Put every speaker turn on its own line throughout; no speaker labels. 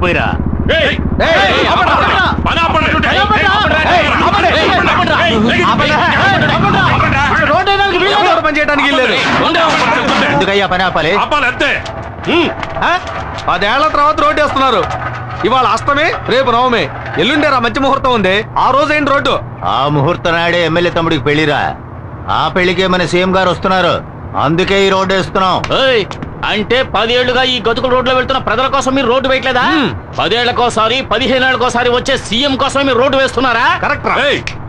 పోయిరా
పనిచేయడానికి
ఎందుకయ్యా పని ఆపాలి?
అంతే.
10 ఏళ్ల తర్వాత రోడ్డు వేస్తున్నారు. ఇవాళ అష్టమి, రేపు నవమి, ఎల్లుండేరా మంచి ముహూర్తం ఉంది. ఆ రోజు ఏంటి రోడ్డు?
ఆ ముహూర్తం నాడే ఎమ్మెల్యే తమ్ముడికి పెళ్లిరా. ఆ పెళ్లికి మన సీఎం గారు వస్తున్నారు. అందుకే ఈ రోడ్డు వేస్తున్నాం.
అంటే 10 ఏళ్లుగా ఈ గతుకుల రోడ్లో వెళ్తున్న ప్రజల కోసం మీరు రోడ్డు వేయట్లేదా? 10 ఏళ్లకోసారి 15 ఏళ్లకోసారి వచ్చే సీఎం కోసం మీరు రోడ్డు వేస్తున్నారా?
కరెక్ట్.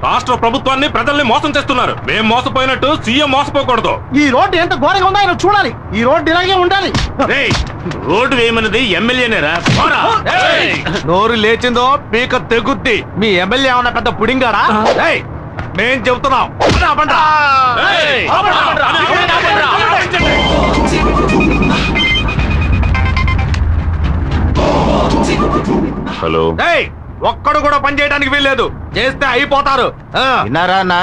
రాష్ట్ర ప్రభుత్వాన్ని ప్రజల్ని మోసం చేస్తున్నారు. మేము మోసపోయినట్టు సీఎం మోసపోకూడదు.
ఈ రోడ్డు ఎంత ఘోరంగా ఉందో ఆయన చూడాలి. ఈ రోడ్డు ఇలాగే ఉండాలి.
రోడ్డు వేయమన్నది ఎమ్మెల్యేనేరా?
నోరు లేచిందో పీక తెగుద్ది. మీ ఎమ్మెల్యే ఏమన్నా పెద్ద పుడింగాడా? మేం చెబుతున్నాం.
హలో.
ఒక్కడు కూడా పని చేయడానికి వీల్లేదు. చేస్తే అయిపోతారు.
విన్నారా అన్న?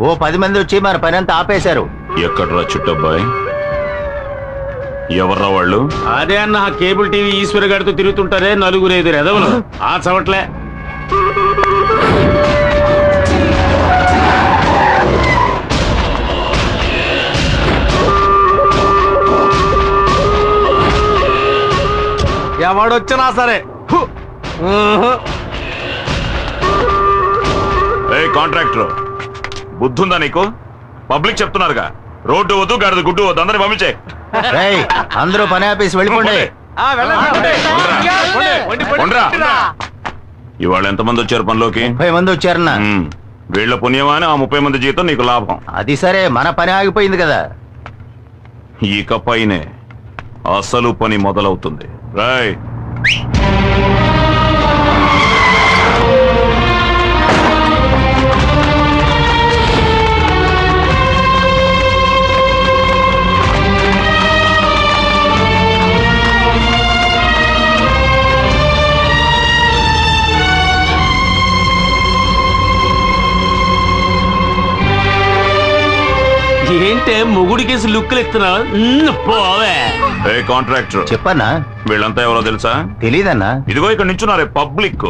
ఓ 10 మంది వచ్చి మన పని అంతా ఆపేశారు.
ఎక్కడ్రా చుట్టబ్బాయి? ఎవర్రా వాళ్ళు?
అదే అన్న కేబుల్ టీవీ ఈశ్వర్ గారితో తిరుగుతుంటారే 4-5 ఎదవలు. ఆ చవట్లే.
ఎవడొచ్చినా సరే.
కాంట్రాక్టర్ బుద్ధుందా నీకు? పబ్లిక్ చెప్తున్నారుగా, రోడ్డు వద్దు, గడదు గుడ్డు వద్దు, అందరిని పంపించే.
అందరూ పని ఆపేసి వెళ్ళిపోండి.
ఇవాళ ఎంతమంది వచ్చారు పనిలోకి?
30 మంది వచ్చారన్నా.
వీళ్ళ పుణ్యమాని ఆ 30 మంది జీతం నీకు లాభం.
అది సరే, మన పని ఆగిపోయింది కదా.
ఇకపైనే అసలు పని మొదలవుతుంది. రాయ్.
ఏంటే మొగుడికేసి లుక్కులు ఇస్తున్నావు? పోవే.
కాంట్రాక్టర్
చెప్పన్నా.
వీళ్ళంతా ఎవరో తెలుసా?
తెలీదన్నా.
ఇదిగో ఇక్కడ నించున్నారే పబ్లిక్.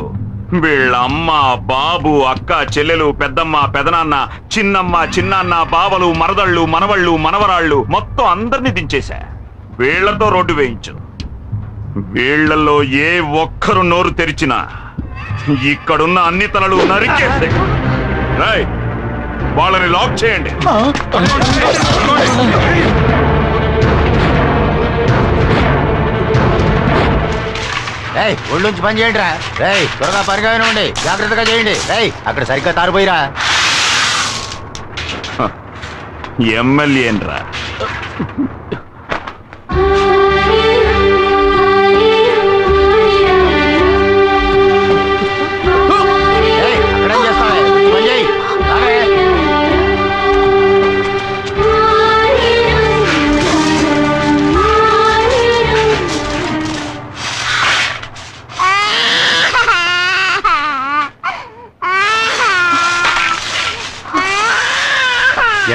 వీళ్ళ అమ్మ, బాబు, అక్క, చెల్లెలు, పెద్దమ్మ, పెదనాన్న, చిన్నమ్మ, చిన్నాన్న, బావలు, మరదళ్ళు, మనవళ్ళు, మనవరాళ్ళు మొత్తం అందరినీ దించేశా. వీళ్లతో రోడ్డు వేయించు. వీళ్లలో ఏ ఒక్కరు నోరు తెరిచినా ఇక్కడున్న అన్ని తలలు నరికేస్తే వాళ్ళని లాక్ చేయండి.
ఒళ్ళుంచి పని చేయండి రా. త్వరగా పరిగానే ఉండి జాగ్రత్తగా చేయండి. అక్కడ సరిగ్గా తారిపోయిరా.
ఎమ్మెల్యేన్రా.
అక్కడేం చేస్తావే? పని చేయి.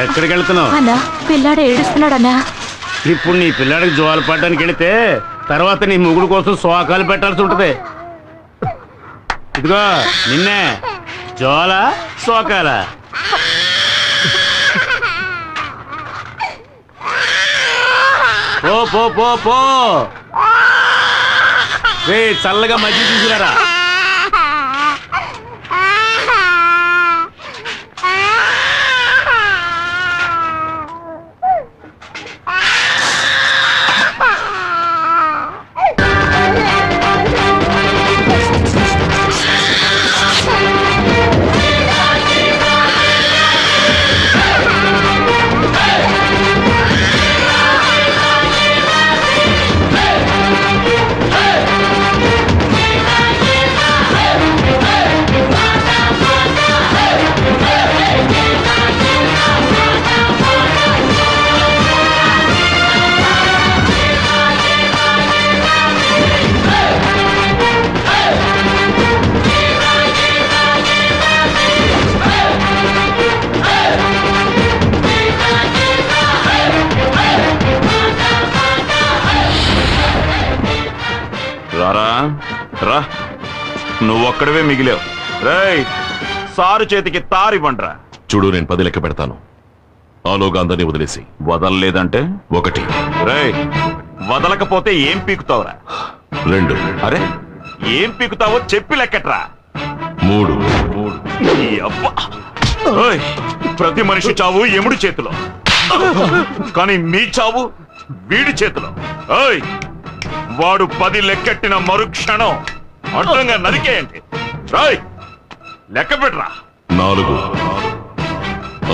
ఎక్కడికి వెళ్తున్నావు?
అన్నా, పిల్లాడు ఏడుస్తున్నాడన్నా.
ఇప్పుడు నీ పిల్లాడికి జోలు పడడానికి వెళితే తర్వాత నీ ముగుడు కోసం శోకాలు పెట్టాల్సి ఉంటది. ఇదిగో నిన్నే జోల శోకాల. పో పో పో పో. చల్లగా మజ్జి తీసుకురారా.
రా, నువ్వొక్కడవే మిగిలావు. రేయ్, సారు చేతికి తారివ్వండ్రా.
చూడు, నేను 10 లెక్క పెడతాను. ఆలోగా అందరినీ వదిలేసి.
వదల్లేదంటే
1.
రేయ్, వదలకపోతే ఏం పీకుతావురా?
2.
అరే, ఏం పీకుతావో చెప్పి లెక్కట్రా.
3.
ఈ అబ్బా. ఓయ్, ప్రతి మనిషి చావు ఎముడి చేతిలో, కానీ మీ చావు వీడి చేతిలో. ఓయ్, వాడు 10 లెక్కెట్టిన మరుక్షణం అడ్డంగా నరికేయండి. రాయ్, లెక్క పెట్టరా.
4,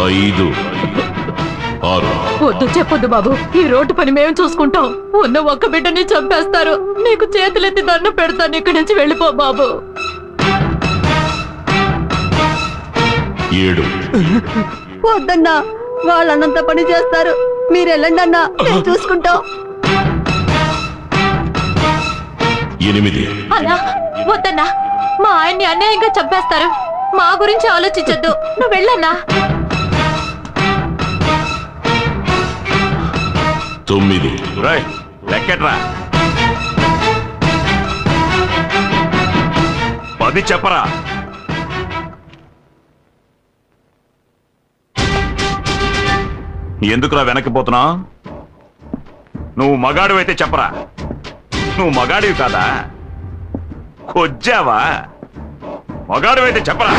5, 6.
వద్దు, చెప్పొద్దు బాబు. ఈ రోడ్డు పని మేము చూసుకుంటాం. ఉన్న ఒక్క బిడ్డని చంపేస్తారు. నీకు చేతులెత్తి దండం పెడతాను. ఇక్కడి నుంచి వెళ్ళిపో బాబు.
7.
వద్దన్నా, వాళ్ళన్నంత పని చేస్తారు. మీరు వెళ్ళండి అన్నా, మేము చూసుకుంటాం.
8.
అన్నా, వద్దన్నా. మా ఆయన్ని అన్యాయంగా చంపేస్తారు. మా గురించి ఆలోచించొద్దు. నువ్వు వెళ్ళన్నా.
9.
రాయ్, లెక్కట్రా. 10 చెప్పరా. ఎందుకురా వెనక్కిపోతున్నా? నువ్వు మగాడివైతే చెప్పరా. నువ్వు మగాడివి కాదా? కొజ్జావా? మగాడివైతే చెప్పరా.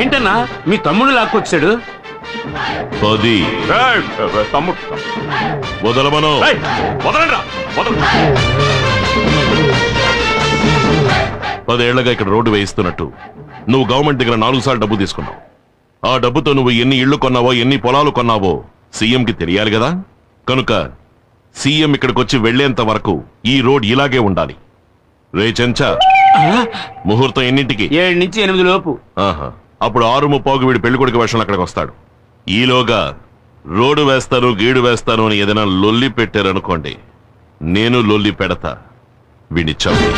ఏంటన్నా మీ తమ్ముడు లాక్కొచ్చాడు?
10.
రేయ్, తమ్ముడు
వదలమను.
రేయ్, వదలండ్రా, వదలు.
10 ఏళ్లగా ఇక్కడ రోడ్డు వేయిస్తున్నట్టు నువ్వు గవర్నమెంట్ దగ్గర 4 సార్లు డబ్బు తీసుకున్నావు. ఆ డబ్బుతో నువ్వు ఎన్ని ఇళ్లు కొన్నావో, ఎన్ని పొలాలు కొన్నావో సీఎంకి తెలియాలి కదా. కనుక సీఎం ఇక్కడికి వచ్చి వెళ్లేంత వరకు ఈ రోడ్ ఇలాగే ఉండాలి. రే చెంచా, ముహూర్తం ఎన్నింటికి?
7 నుంచి 8 లోపు.
ఆహా, అప్పుడు 6:30 వీడి పెళ్లి కొడుకు వేషంలో అక్కడికి వస్తాడు. ఈలోగా రోడ్డు వేస్తాను, గీడు వేస్తాను అని ఏదైనా లొల్లి పెట్టారనుకోండి, నేను లొల్లి పెడతా. వీడిని చంపి.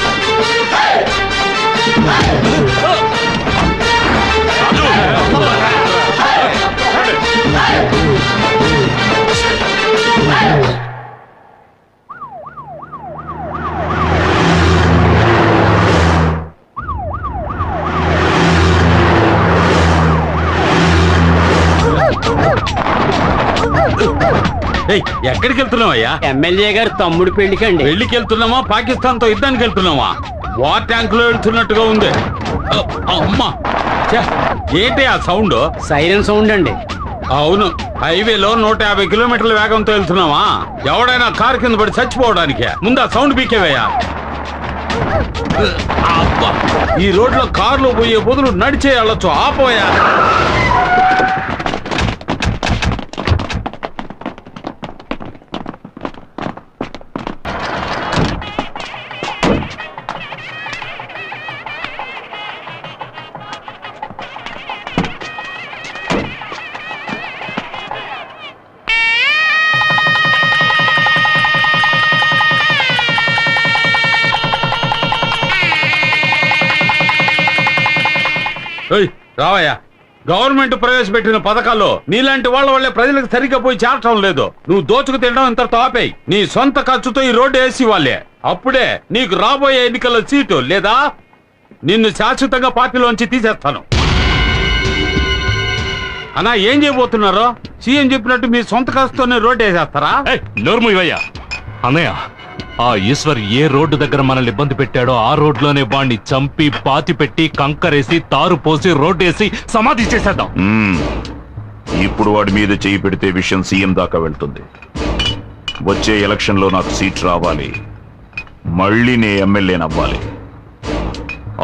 ఎక్కడికి వెళ్తున్నావయ్యా?
ఎమ్మెల్యే గారు తమ్ముడు పెళ్లికండి.
పెళ్లికి వెళ్తున్నామా, పాకిస్తాన్ తో యుద్ధానికి వెళ్తున్నావా? వార్ ట్యాంక్ లో వెళ్తున్నట్టుగా ఉంది. అమ్మా, ఏంటి ఆ సౌండ్?
సైరన్ సౌండ్ అండి.
అవును, హైవేలో 150 కిలోమీటర్ల వేగంతో వెళ్తున్నావా? ఎవడైనా కారు కింద పడి చచ్చిపోవడానికే. ముందు ఆ సౌండ్ పీకేవయ్యా. అబ్బా, ఈ రోడ్లో కార్లు పోయే బదులు నడిచే వెళ్ళొచ్చు. ఆపోయా. రావయ్యా, గవర్నమెంట్ ప్రవేశపెట్టిన పథకాల్లో నీలాంటి వాళ్ళ వల్లే ప్రజలకు సరిగ్గా పోయి చేరటం లేదు. నువ్వు దోచుకు తినడం ఇంతతో ఆపేయి. నీ సొంత ఖర్చుతో ఈ రోడ్డు వేసి వాళ్ళే. అప్పుడే నీకు రాబోయే ఎన్నికల్లో సీటు, లేదా నిన్ను శాశ్వతంగా పార్టీలోంచి తీసేస్తాను. అన్నా, ఏం చేయబోతున్నారో? సీఎం చెప్పినట్టు మీ సొంత ఖర్చుతోనే రోడ్డు వేసేస్తారా?
నోర్ము ఇవయ్యా. అన్నయ్య, ఆ ఈశ్వర్ ఏ రోడ్డు దగ్గర మనల్ని ఇబ్బంది పెట్టాడో ఆ రోడ్లోనే వాణ్ణి చంపి, పాతి పెట్టి, కంకరేసి, తారు పోసి, రోడ్డు వేసి సమాధి చేసేద్దాం.
ఇప్పుడు వాడి మీద చేయి పెడితే విషయం సీఎం దాకా వెళ్తుంది. వచ్చే ఎలక్షన్ లో నాకు సీట్ రావాలి, మళ్ళీ నే ఎమ్మెల్యేనవ్వాలి.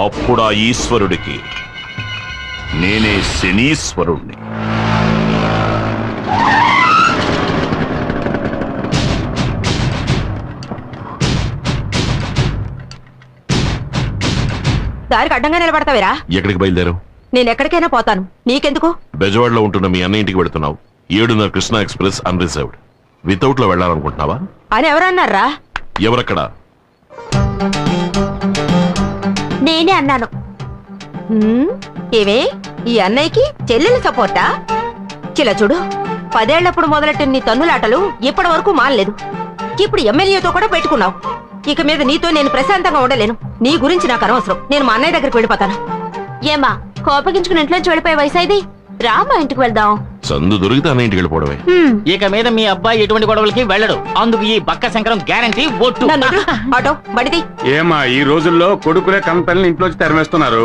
అప్పుడు ఆ ఈశ్వరుడికి నేనే శనీశ్వరుణ్ణి.
దారికి అడ్డంగా నిలబడతావేరా?
ఎక్కడికి బయలుదేరావు?
నేను ఎక్కడికైనా పోతాను, నీకెందుకు?
బెజవాడలో ఉంటున్న మీ అన్న ఇంటికి వెళుతున్నావు. 7:30 కృష్ణా ఎక్స్ప్రెస్ అన్రిజర్వ్డ్. వితౌట్ లో వెళ్ళాలనుకుంటున్నావా?
అని ఎవరన్నారా?
ఎవరక్కడ?
నేనే అన్నాను. ఏమే, ఈ అన్నయ్యకి చెల్లెలు సపోర్టా? చిలా చూడు, 10 ఏళ్లప్పుడు మొదలెట్టిన నీ తన్నులాటలు ఇప్పటి వరకు మానలేదు. ఇప్పుడు ఎమ్మెల్యేతో కూడా పెట్టుకున్నావు. ఇక మీద నీతో నేను ప్రశాంతంగా ఉండలేను. నీ గురించి నాకు అనవసరం. నేను మా అన్నయ్య దగ్గరికి వెళ్ళిపోతాను. ఏమా కోపగించుకుని ఇంట్లోంచి వెళ్ళిపోయే వయసైది? రా మా ఇంటికి వెళ్దాం.
సందు దొరికితే అన్న ఇంటికి వెళ్ళిపోవడమే.
ఇక మీద మీ అబ్బాయి ఎటువంటి గొడవలకి వెళ్ళడు. అందుకు ఈ బక్క శంకరం గ్యారంటీ ఒట్టు.
ఆటో బడిది.
ఏమా ఈ రోజుల్లో కొడుకులే కంపెనీని ఇంట్లోంచి తరిమేస్తున్నారు.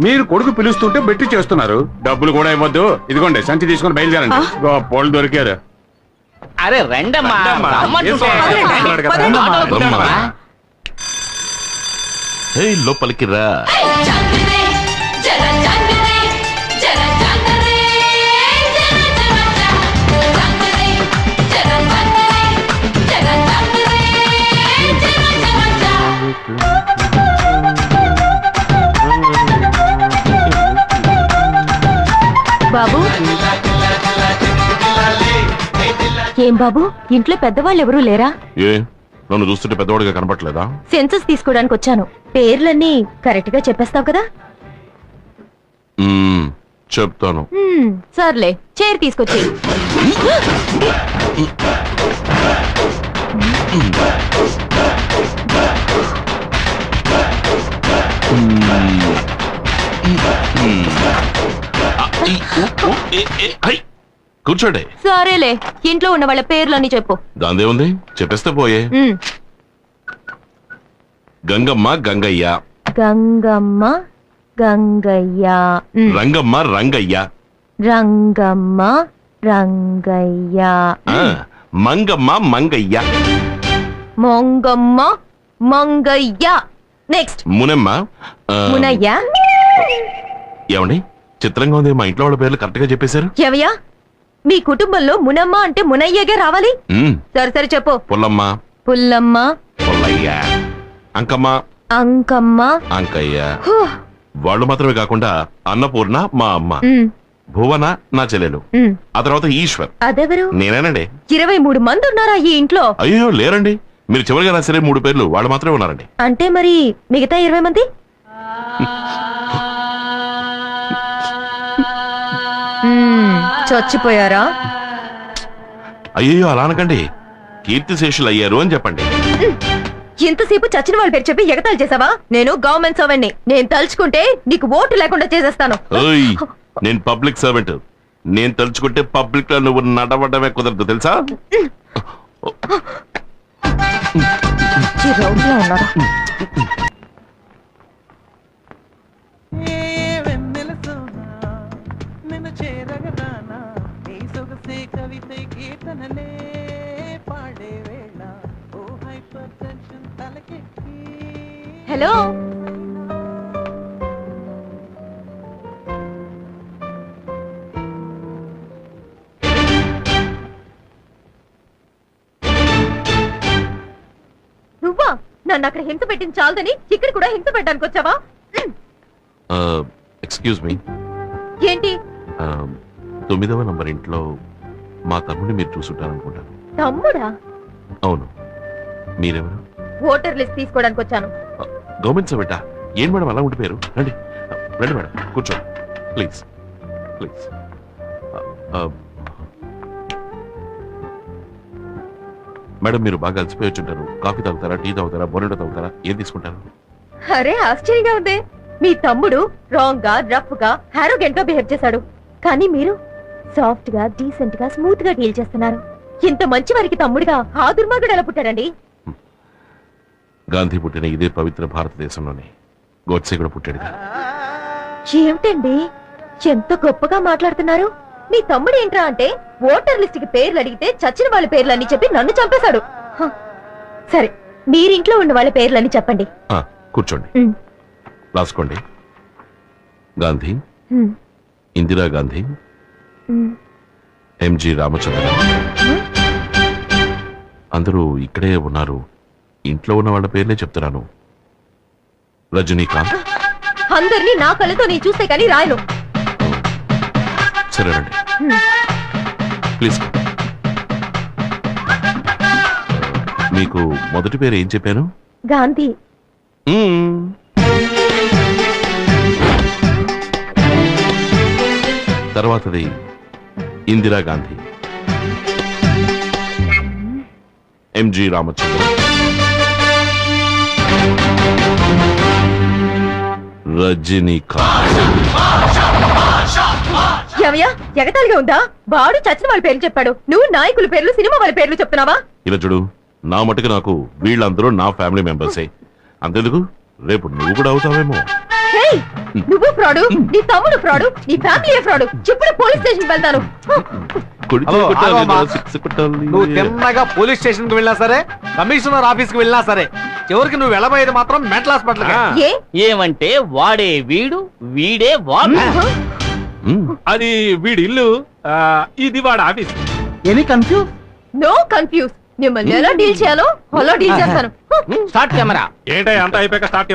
మీరు కొడుకు పిలుస్తుంటే బెట్టి చేస్తున్నారు. డబ్బులు కూడా ఇవ్వద్దు. ఇదిగోండి సంచి తీసుకుని బయలుదేరండి. పోలు దొరికారు.
అరే రెండమ్మా రమ్మంటుంటే.
ఏయ్, లోపలికి రా.
బాబు, ఏం బాబు, ఇంట్లో పెద్దవాళ్ళు ఎవరూ లేరా?
ఏ, నన్ను చూస్తుంటే పెద్దవాడిగా కనపట్లేదా?
సెన్సస్ తీసుకోవడానికి వచ్చాను. పేర్లన్నీ కరెక్ట్ గా చెప్పేస్తావు కదా?
చెప్తాను.
సర్లే, చైర్ తీసుకొచ్చి.
కూర్చోండి.
సరేలే, ఇంట్లో ఉన్న వాళ్ళ పేర్లన్నీ చెప్పు.
దాందే ఉంది, చెప్పేస్తే పోయే. గంగమ్మ గంగయ్య.
గంగమ్మ గంగయ్య.
రంగమ్మ రంగయ్య.
రంగమ్మ రంగయ్య.
మంగమ్మ మంగయ్య.
మొంగమ్మ మంగయ్య. నెక్స్ట్
మునమ్మ.
మునయ్య.
ఏమండి, చిత్రంగా ఉంది. మా ఇంట్లో వాళ్ళ పేర్లు కరెక్ట్ గా చెప్పేశారు.
ఎవయ్యా, మీ కుటుంబంలో మునమ్మ అంటే మునయ్యగా రావాలి. సరే సరే చెప్పు.
పుల్లమ్మ.
పుల్లమ్మ.
పుల్లయ్య. అంకమ్మ.
అంకమ్మ.
అంకయ్య. వాళ్ళు మాత్రమే కాకుండా అన్నపూర్ణ మా అమ్మ, భువన నా చెల్లెలు, ఆ తర్వాత ఈశ్వర్.
అదెవరు?
నేనేనండి.
23 మంది ఉన్నారా ఈ ఇంట్లో?
అయ్యో లేరండి, మీరు చివరిగా రాసరే 3 పేర్లు వాళ్ళు మాత్రమే ఉన్నారండి.
అంటే మరి మిగతా 20 మంది? చచ్చిపోయారా?
అయ్యో అలా అనకండి, కీర్తిశేషులు అయ్యారు అని చెప్పండి.
ఇంతసేపు చచ్చిన వాళ్ళ పేరు చెప్పి ఎగతాళి చేసావా? నేను గవర్నమెంట్ సర్వెంట్ని. నేను తలుచుకుంటే నీకు ఓటు లేకుండా చేసేస్తాను.
నేను పబ్లిక్ సర్వెంట్. నేను తలుచుకుంటే పబ్లిక్ లో నువ్వు నడవడమే కుదరదు తెలుసా?
హలో, నువ్వా? నన్ను అక్కడ హింస పెట్టింది చాలదని ఇక్కడ కూడా హింస పెట్టడానికి వచ్చావా?
Excuse me.
ఏంటి?
9వ నంబర్ ఇంట్లో మా తమ్ముడిని మీరు చూసుంటారనుకుంటాను.
తమ్ముడా?
అవును. మీరెవరు?
ఓటర్ లిస్ట్ తీసుకోవడానికి వచ్చాను.
గవర్నమెంట్ సర్వెంటా? ఏం మేడం అలా ఉండిపోయారు? రండి రండి మేడం, కూర్చోండి ప్లీజ్ ప్లీజ్. మేడం, మీరు బాగా అలసిపోయి వచ్చుంటారు. కాఫీ తాగుతారా, టీ తాగుతారా, బోనెటో తాగుతారా, ఏం తీసుకుంటారు?
అరే ఆశ్చర్యంగా ఉంది. మీ తమ్ముడు రాంగ్ గా, రఫ్ గా, హారోగెంట్ గా బిహేవ్ చేశాడు. కానీ మీరు సాఫ్ట్ గా, డీసెంట్ గా, స్మూత్ గా డీల్ చేస్తున్నారు. ఇంత మంచి వారికి తమ్ముడిగా ఆ దుర్మార్గుడు ఎలా పుట్టాడండి?
గాంధీ పుట్టిన ఇదే పవిత్ర భారతదేశంలోనే గోడ్సే కూడా పుట్టాడు.
ఏమిటండి ఎంత గొప్పగా మాట్లాడుతున్నారు? మీ తమ్ముడు ఏంట్రా అంటే ఓటర్ లిస్ట్ కి పేర్లు అడిగితే చచ్చిన వాళ్ళ పేర్లని చెప్పి నన్ను చంపేశాడు. సరే, మీరింట్లో ఉన్న వాళ్ళ పేర్లని చెప్పండి.
కూర్చోండి, రాసుకోండి. గాంధీ, ఇందిరా గాంధీ, ఎంజి రామచంద్ర. అందరూ ఇక్కడే ఉన్నారు. ఇంట్లో ఉన్న వాళ్ళ పేర్లే చెప్తున్నాను. రజనీకాంత్.
అందరినీ నా కళ్ళతో నేను చూస్తే కానీ రాయను.
సరే రండి ప్లీజ్. మీకు మొదటి పేరు ఏం చెప్పాను?
గాంధీ.
తర్వాతది ఇందిరా గాంధీ. ఎంజి రామచంద్ర, రజనీకాంత్.
ఏమయ్యా ఎగతాళిగా ఉందా? వాడు చచ్చిన వాళ్ళ పేర్లు చెప్పాడు, నువ్వు నాయకుల పేర్లు సినిమా వాళ్ళ పేర్లు చెప్తున్నావా?
ఇలా చూడు, నా మటుకు నాకు వీళ్ళందరూ నా ఫ్యామిలీ మెంబర్సే. అంతెందుకు, రేపు నువ్వు కూడా అవుతావేమో.
హేయ్, నువ్వు ఫ్రాడు, నీ తమ్ముడు ఫ్రాడు, నీ ఫ్యామిలీ ఫ్రాడు. ఇప్పుడు పోలీస్ స్టేషన్ వెళ్తాను.
కొడితే
హలో,
కొట్టాలి,
ఆగమ్మా.
సిక్స్ కొట్టాలి.
నువ్వు తిన్నగా పోలీస్ స్టేషన్ కి వెళ్ళినా సరే, కమిషనర్ ఆఫీస్ కి వెళ్ళినా సరే, చివరికి నువ్వు వెళ్ళబోయేది మాత్రం మెంటల్ హాస్పిటల్.
ఏ
ఏమంటే వాడే వీడు, వీడే వాడు.
అది వీడి ఇల్లు, ఇది వాడు office.
Any confuse?
No confuse. మిమ్మల్ని ఎలా డీల్ చేయాలో అలా డీల్ చేస్తాను.
Start camera.
ఏంటో అంత అయిపోయాక స్టార్ట్